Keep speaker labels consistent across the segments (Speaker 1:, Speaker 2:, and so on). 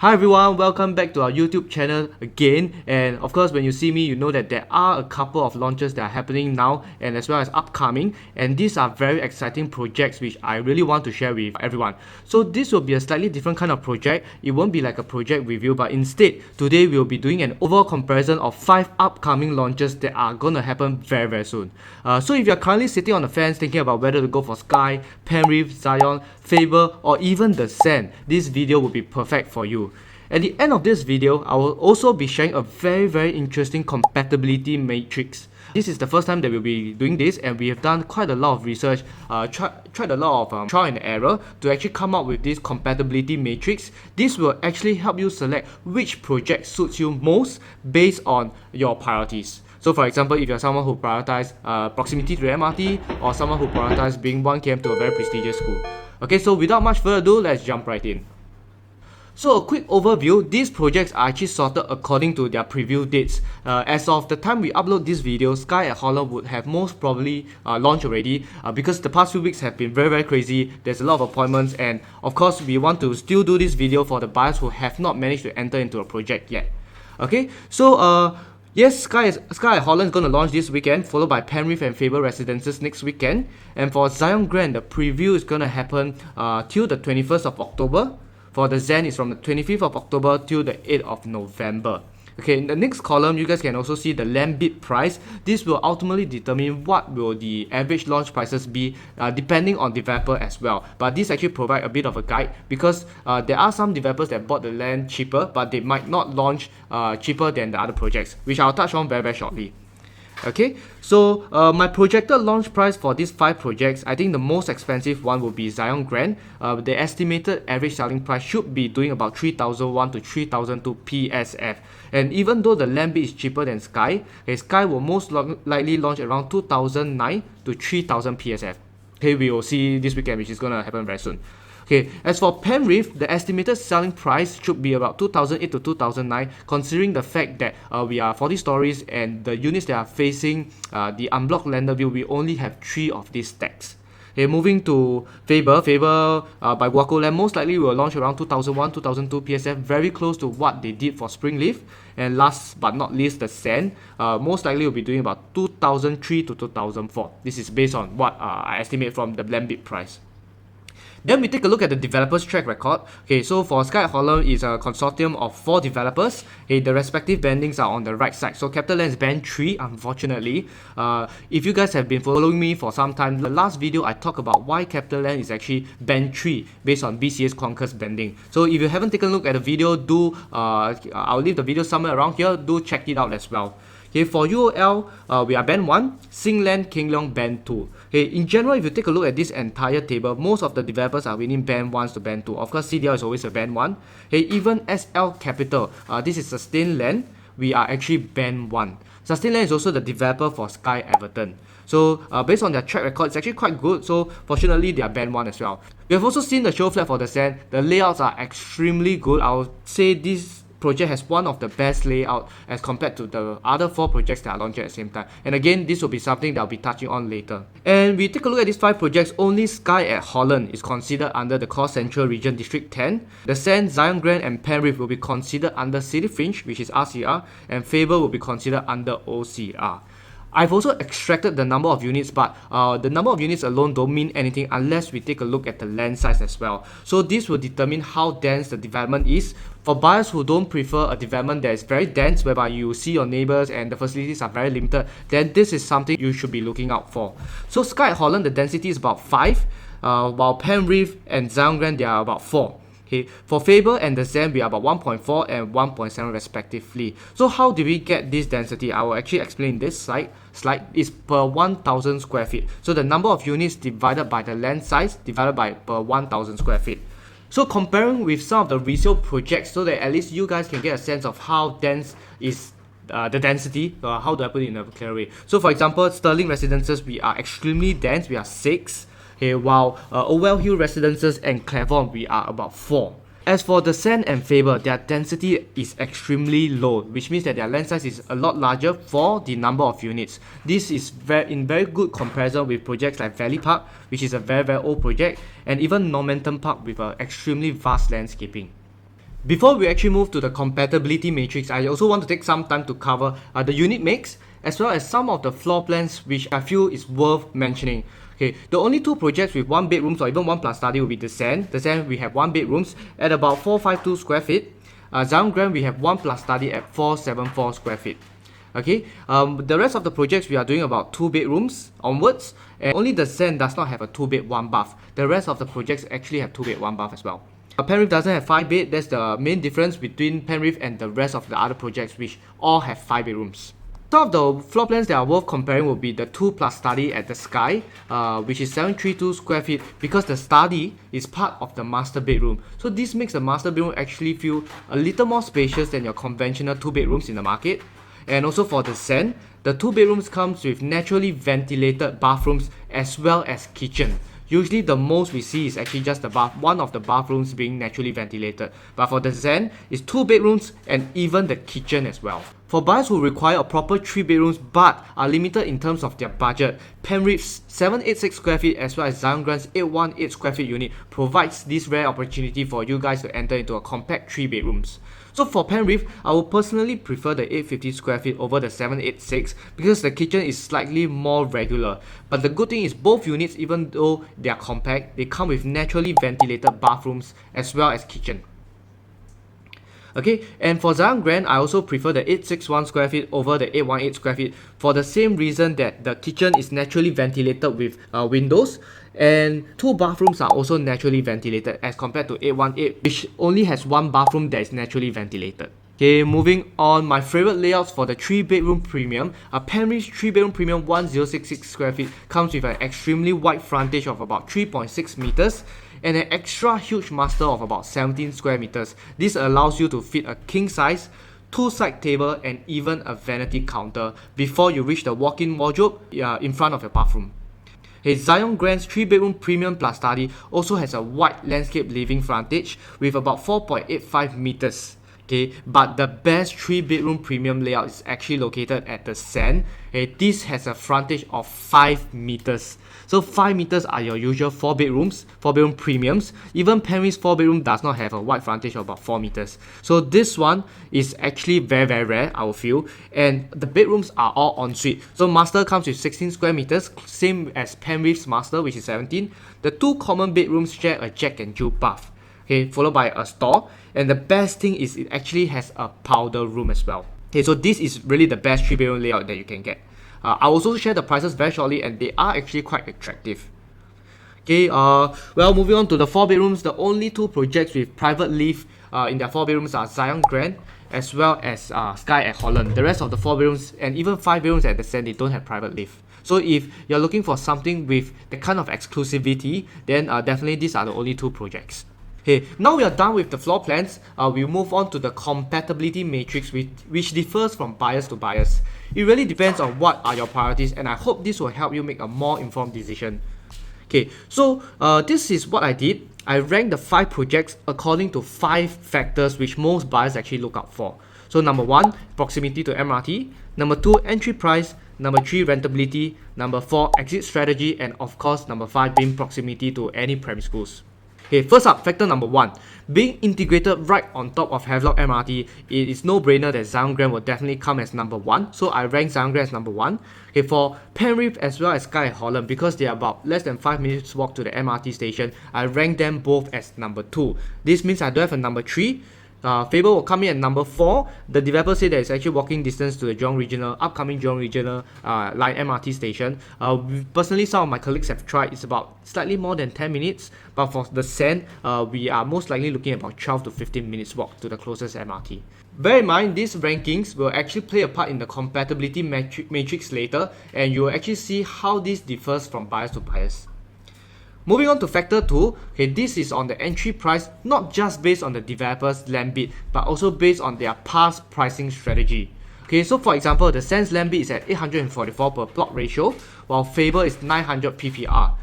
Speaker 1: Hi everyone, welcome back to our YouTube channel again, and of course when you see me you know that there are a couple of launches that are happening now and as well as upcoming, and these are very exciting projects which I really want to share with everyone. So this will be a slightly different kind of project. It won't be like a project review, but instead today we'll be doing an overall comparison of 5 upcoming launches that are gonna happen very soon. So if you're currently sitting on the fence thinking about whether to go for Skye, Penrith, Zyon, Faber or even the Zen, this video will be perfect for you. At the end of this video, I will also be sharing a very interesting compatibility matrix. This is the first time that we'll be doing this, and we have done quite a lot of research, tried a lot of trial and error to actually come up with this compatibility matrix. This will actually help you select which project suits you most based on your priorities. So for example, if you're someone who prioritizes proximity to the MRT, or someone who prioritizes being 1 km to a very prestigious school. Okay, so without much further ado, let's jump right in. So a quick overview, these projects are actually sorted according to their preview dates. As of the time we upload this video, Skye At Holland would have most probably launched already because the past few weeks have been very crazy. There's a lot of appointments, and of course we want to still do this video for the buyers who have not managed to enter into a project yet. Okay, so yes, Skye At Holland is going to launch this weekend, followed by Penrith and Faber Residences next weekend. And for Zyon Grand, the preview is going to happen till the 21st of October. For the Zen, is from the 25th of October till the 8th of November. Okay, in the next column, you guys can also see the land bid price. This will ultimately determine what will the average launch prices be, depending on developer as well. But this actually provide a bit of a guide because there are some developers that bought the land cheaper, but they might not launch cheaper than the other projects, which I'll touch on very shortly. Okay, so my projected launch price for these 5 projects, I think the most expensive one will be Zyon Grand. The estimated average selling price should be doing about 3,001 to 3,002 PSF. And even though the land bid is cheaper than Skye, Skye will most likely launch around 2,009 to 3,000 PSF. Okay, we will see this weekend, which is going to happen very soon. Okay, as for Penrith, the estimated selling price should be about 2008 to 2009, considering the fact that we are 40 stories and the units that are facing the unblocked lander view, we only have 3 of these stacks. Okay, moving to Faber by Guaco Land most likely will launch around 2001, 2002 PSF, very close to what they did for Springleaf. And last but not least, the Zen most likely will be doing about 2003 to 2004. This is based on what I estimate from the land bid price. Then we take a look at the developer's track record. Okay, so for Skye At Holland is a consortium of 4 developers. Okay, the respective bandings are on the right side. So CapitaLand is band 3, unfortunately. If you guys have been following me for some time, the last video I talked about why CapitaLand is actually band 3 based on BCA's Conquest banding. So if you haven't taken a look at the video, I'll leave the video somewhere around here. Do check it out as well. Okay, for UOL, we are band 1, Singland, King Leong band 2. Okay, in general, if you take a look at this entire table, most of the developers are winning band 1s to band 2. Of course, CDL is always a band 1. Okay, even SL Capital, this is Sustain Land, we are actually band 1. Sustain Land is also the developer for Skye Everton. So based on their track record, it's actually quite good. So fortunately, they are band 1 as well. We have also seen the show flat for the Zen. The layouts are extremely good. I would say this project has one of the best layout as compared to the other 4 projects that are launched at the same time. And again, this will be something that I'll be touching on later. And we take a look at these 5 projects, only Skye At Holland is considered under the Core Central Region District 10. The Zen, Zyon Grand and Penrith will be considered under City Fringe, which is RCR, and Faber will be considered under OCR. I've also extracted the number of units, but the number of units alone don't mean anything unless we take a look at the land size as well. So this will determine how dense the development is. For buyers who don't prefer a development that is very dense, whereby you see your neighbors and the facilities are very limited, then this is something you should be looking out for. So Skye At Holland, the density is about 5, while Penrith and Zyon Grand, they are about 4. Okay, for Faber and the Zen, we are about 1.4 and 1.7 respectively. So how do we get this density? I will actually explain this slide. Is per 1,000 square feet. So the number of units divided by the land size divided by per 1,000 square feet. So comparing with some of the resale projects, so that at least you guys can get a sense of how dense is the density. How do I put it in a clear way? So for example, Sterling Residences, we are extremely dense. We are 6. Okay, while Owell Hill Residences and Clavon, we are about 4. As for the Zen and Faber, their density is extremely low, which means that their land size is a lot larger for the number of units. This is in very good comparison with projects like Valley Park, which is a very old project, and even Normanton Park with an extremely vast landscaping. Before we actually move to the compatibility matrix, I also want to take some time to cover the unit mix as well as some of the floor plans which I feel is worth mentioning. Okay, the only two projects with 1 bedrooms or even 1 plus study will be the Zyon. The Zyon we have 1 bedrooms at about 452 square feet. Zyon Grand we have 1 plus study at 474 square feet. Okay, the rest of the projects we are doing about 2 bedrooms onwards, and only the Zyon does not have a 2 bed 1 bath. The rest of the projects actually have 2 bed 1 bath as well. Penrith doesn't have 5 bed. That's the main difference between Penrith and the rest of the other projects which all have 5 bedrooms. Some of the floor plans that are worth comparing will be the 2 plus study at the Skye, which is 732 square feet, because the study is part of the master bedroom. So this makes the master bedroom actually feel a little more spacious than your conventional 2 bedrooms in the market. And also for the Zyon, the 2 bedrooms comes with naturally ventilated bathrooms as well as kitchen. Usually the most we see is actually just the one of the bathrooms being naturally ventilated. But for the Zyon, it's 2 bedrooms and even the kitchen as well. For buyers who require a proper 3 bedrooms but are limited in terms of their budget, Penrith's 786 square feet as well as Zyon Grand's 818 square feet unit provides this rare opportunity for you guys to enter into a compact 3 bedrooms. So for Penrith, I would personally prefer the 850 square feet over the 786 because the kitchen is slightly more regular. But the good thing is both units, even though they are compact, they come with naturally ventilated bathrooms as well as kitchen. Okay, and for Zyon Grand, I also prefer the 861 square feet over the 818 square feet for the same reason that the kitchen is naturally ventilated with windows, and 2 bathrooms are also naturally ventilated as compared to 818, which only has 1 bathroom that is naturally ventilated. Okay, moving on, my favorite layouts for the 3 bedroom premium. A Penrith 3 bedroom premium 1066 square feet comes with an extremely wide frontage of about 3.6 meters and an extra huge master of about 17 square meters. This allows you to fit a king size, 2 side table and even a vanity counter before you reach the walk-in wardrobe in front of your bathroom. Okay, Zyon Grand's 3 bedroom premium plus study also has a wide landscape living frontage with about 4.85 meters. Okay, but the best 3 bedroom premium layout is actually located at the Zyon. Okay, this has a frontage of 5 meters. So 5 meters are your usual 4 bedrooms, 4 bedroom premiums. Even Penrith's 4 bedroom does not have a wide frontage of about 4 meters. So this one is actually very rare, I will feel. And the bedrooms are all ensuite. So master comes with 16 square meters, same as Penrith's master, which is 17. The 2 common bedrooms share a Jack and Jill bath. Okay, followed by a store, and the best thing is it actually has a powder room as well. Okay, so this is really the best 3 bedroom layout that you can get. I'll also share the prices very shortly, and they are actually quite attractive. Okay, well, moving on to the 4 bedrooms, the only 2 projects with private lift in their 4 bedrooms are Zyon Grand as well as Skye At Holland. The rest of the 4 bedrooms and even 5 bedrooms at the Zyon, they don't have private lift. So if you're looking for something with the kind of exclusivity, then definitely these are the only 2 projects. Okay, now we are done with the floor plans. We move on to the compatibility matrix, which differs from buyers to buyers. It really depends on what are your priorities, and I hope this will help you make a more informed decision. Okay, so this is what I did. I ranked the 5 projects according to 5 factors which most buyers actually look out for. So number 1, proximity to MRT. Number 2, entry price. Number 3, rentability. Number 4, exit strategy. And of course, number 5 being proximity to any primary schools. Okay, first up, factor number 1. Being integrated right on top of Havelock MRT, it is no-brainer that Zyon Grand will definitely come as number 1. So I rank Zyon Grand as number 1. Okay, for Penrith as well as Skye At Holland, because they are about less than 5 minutes walk to the MRT station, I rank them both as number 2. This means I don't have a number 3. Faber will come in at number 4. The developer said that it's actually walking distance to the upcoming Zyon Regional line MRT station. Personally, some of my colleagues have tried. It's about slightly more than 10 minutes. But for the Zyon, we are most likely looking at about 12 to 15 minutes walk to the closest MRT. Bear in mind, these rankings will actually play a part in the compatibility matrix later, and you will actually see how this differs from buyers to buyers. Moving on to factor 2, okay, this is on the entry price, not just based on the developer's land bid, but also based on their past pricing strategy. Okay, so for example, the Zyon's land bid is at 844 per plot ratio, while Faber is 900 PPR.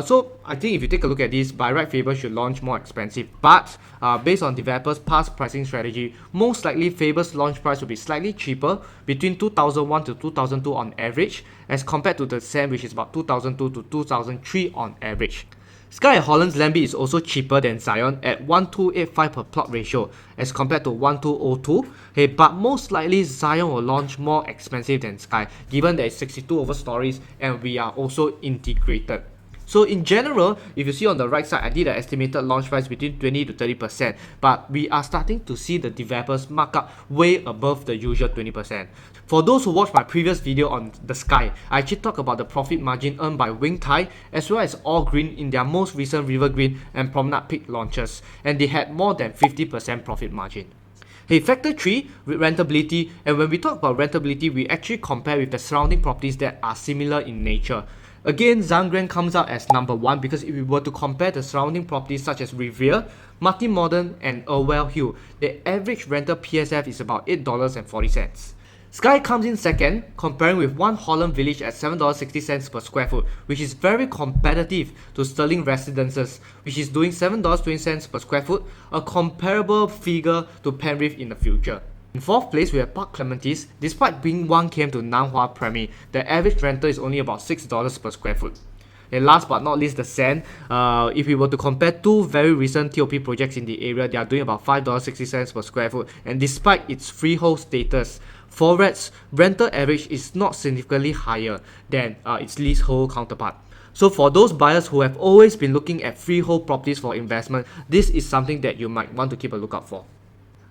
Speaker 1: So I think if you take a look at this, by right Faber should launch more expensive, but based on developers' past pricing strategy, most likely Faber's launch price will be slightly cheaper, between 2001 to 2002 on average, as compared to the Zyon, which is about 2002 to 2003 on average. Skye At Holland's land bid is also cheaper than Zyon at 1285 per plot ratio as compared to 1202. Hey, but most likely Zyon will launch more expensive than Skye, given that it's 62 over stories and we are also integrated. So in general, if you see on the right side, I did an estimated launch price between 20 to 30%, but we are starting to see the developers mark up way above the usual 20%. For those who watched my previous video on the Skye, I actually talked about the profit margin earned by Wing Tai as well as All Green in their most recent River Green and Promenade Peak launches, and they had more than 50% profit margin. Hey, factor 3 with rentability, and when we talk about rentability, we actually compare with the surrounding properties that are similar in nature. Again, Zyon Grand comes out as number 1 because if we were to compare the surrounding properties such as Riviera, Martin Modern and Irwell Hill, the average rental PSF is about $8.40. Skye comes in second, comparing with One Holland Village at $7.60 per square foot, which is very competitive to Sterling Residences, which is doing $7.20 per square foot, a comparable figure to Penrith in the future. In 4th place, we have Park Clementes. Despite being 1 km to Nan Hua Premier, the average rental is only about $6 per square foot. And last but not least, the Sand. If we were to compare 2 very recent TOP projects in the area, they are doing about $5.60 per square foot. And despite its freehold status, Floorplan's rental average is not significantly higher than its leasehold counterpart. So for those buyers who have always been looking at freehold properties for investment, this is something that you might want to keep a lookout for.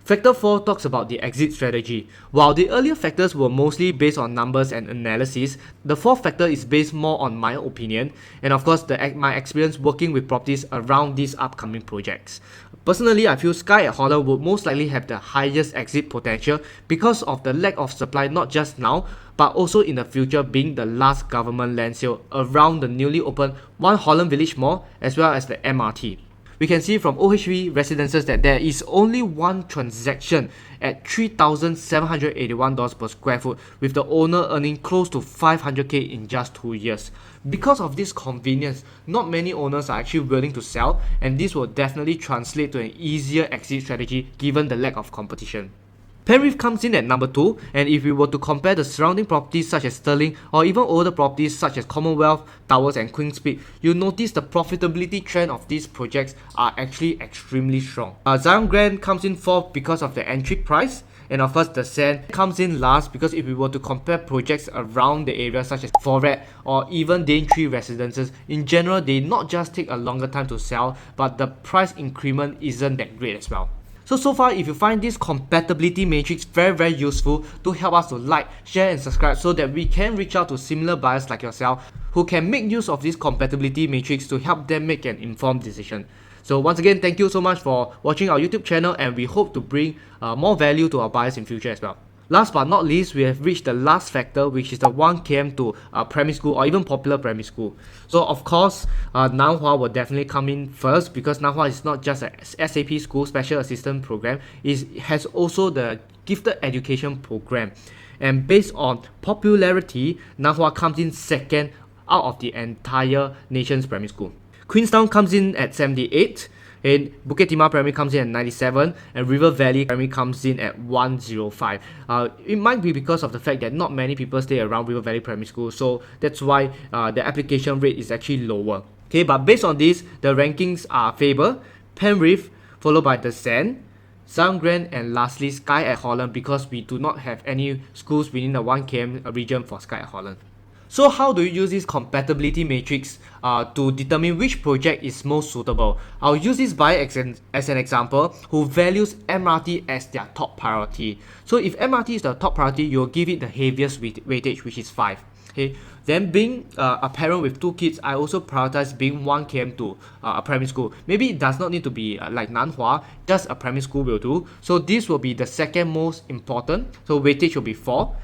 Speaker 1: Factor 4 talks about the exit strategy. While the earlier factors were mostly based on numbers and analysis, the 4th factor is based more on my opinion and of course my experience working with properties around these upcoming projects. Personally, I feel Skye At Holland would most likely have the highest exit potential because of the lack of supply not just now, but also in the future being the last government land sale around the newly opened One Holland Village Mall as well as the MRT. We can see from OHV Residences that there is only one transaction at $3,781 per square foot, with the owner earning close to $500k in just 2 years. Because of this convenience, not many owners are actually willing to sell, and this will definitely translate to an easier exit strategy given the lack of competition. Penrith comes in at number 2, and if we were to compare the surrounding properties such as Stirling or even older properties such as Commonwealth, Towers and Queen's Peak, you'll notice the profitability trend of these projects are actually extremely strong. Zyon Grand comes in 4th because of the entry price, and of course the Sand comes in last because if we were to compare projects around the area such as Floorplan or even Daintree Residences, in general they not just take a longer time to sell, but the price increment isn't that great as well. So far, if you find this compatibility matrix very useful, do help us to like, share and subscribe so that we can reach out to similar buyers like yourself who can make use of this compatibility matrix to help them make an informed decision. So once again, thank you so much for watching our YouTube channel, and we hope to bring more value to our buyers in future as well. Last but not least, we have reached the last factor, which is the 1 km to primary school or even popular primary school. So of course, Nan Hua will definitely come in first because Nan Hua is not just a SAP school, special assistant program, it has also the gifted education program. And based on popularity, Nan Hua comes in second out of the entire nation's primary school. Queenstown comes in at 78. And Bukit Timah Primary comes in at 97, and River Valley Primary comes in at 105. It might be because of the fact that not many people stay around River Valley Primary School, so that's why the application rate is actually lower. Okay, but based on this, the rankings are Faber, Penrith, followed by the Sand, Zyon Grand, and lastly Skye At Holland, because we do not have any schools within the 1 km region for Skye At Holland. So how do you use this compatibility matrix to determine which project is most suitable? I'll use this buyer as an example who values MRT as their top priority. So if MRT is the top priority, you'll give it the heaviest weightage, which is 5. Okay. Then being a parent with 2 kids, I also prioritize being 1 km to a primary school. Maybe it does not need to be like Nan Hua, just a primary school will do. So this will be the second most important. So weightage will be 4.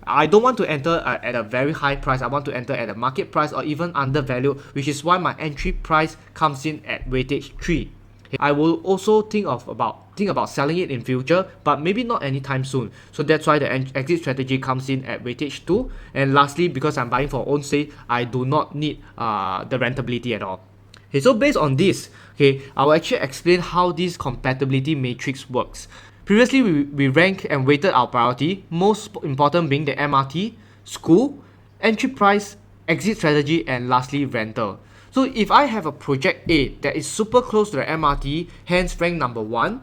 Speaker 1: I don't want to enter at a very high price. I want to enter at a market price or even undervalued, which is why my entry price comes in at weightage 3. I will also think about selling it in future, but maybe not anytime soon. So that's why the exit strategy comes in at weightage 2. And lastly, because I'm buying for own sake, I do not need the rentability at all. Okay, so based on this, okay, I will actually explain how this compatibility matrix works. Previously, we ranked and weighted our priority, most important being the MRT, school, entry price, exit strategy, and lastly rental. So if I have a project A that is super close to the MRT, hence rank number 1,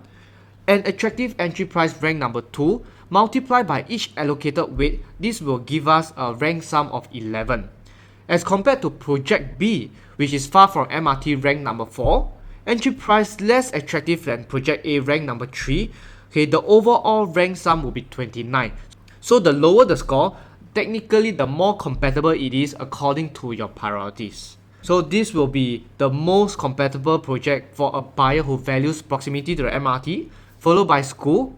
Speaker 1: and attractive entry price rank number 2, multiplied by each allocated weight, this will give us a rank sum of 11. As compared to project B, which is far from MRT rank number 4, entry price less attractive than project A rank number 3, okay, the overall rank sum will be 29. So the lower the score, technically the more compatible it is according to your priorities. So this will be the most compatible project for a buyer who values proximity to the MRT, followed by school,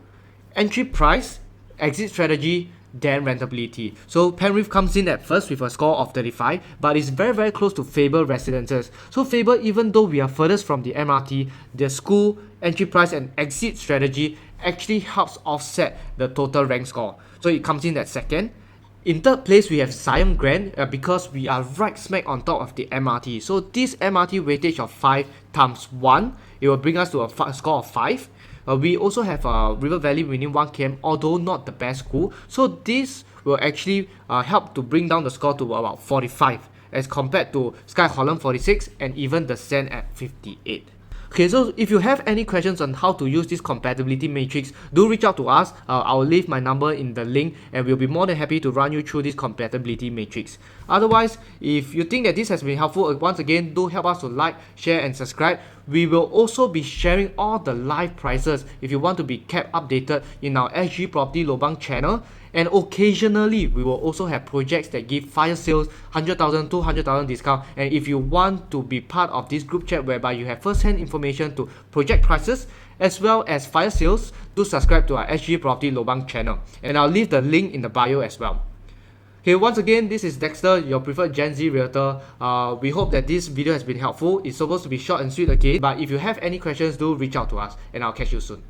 Speaker 1: entry price, exit strategy, then rentability. So Penrith comes in at first with a score of 35, but it's very close to Faber Residences. So Faber, even though we are furthest from the MRT, the school, entry price and exit strategy actually helps offset the total rank score. So it comes in at second. In third place, we have Zyon Grand because we are right smack on top of the MRT. So this MRT weightage of 5 times 1, it will bring us to a score of 5. We also have River Valley within 1 km, although not the best school. So this will actually help to bring down the score to about 45 as compared to Skye At Holland 46 and even the Sand at 58. Okay, so if you have any questions on how to use this compatibility matrix, do reach out to us. I'll leave my number in the link and we'll be more than happy to run you through this compatibility matrix. Otherwise, if you think that this has been helpful, once again, do help us to like, share and subscribe. We will also be sharing all the live prices if you want to be kept updated in our SG Property Lobang channel. And occasionally, we will also have projects that give fire sales, 100,000, 200,000 discount. And if you want to be part of this group chat whereby you have first-hand information to project prices as well as fire sales, do subscribe to our SG Property Lobang channel. And I'll leave the link in the bio as well. Okay, once again, this is Dexter, your preferred Gen Z realtor. We hope that this video has been helpful. It's supposed to be short and sweet again, but if you have any questions, do reach out to us and I'll catch you soon.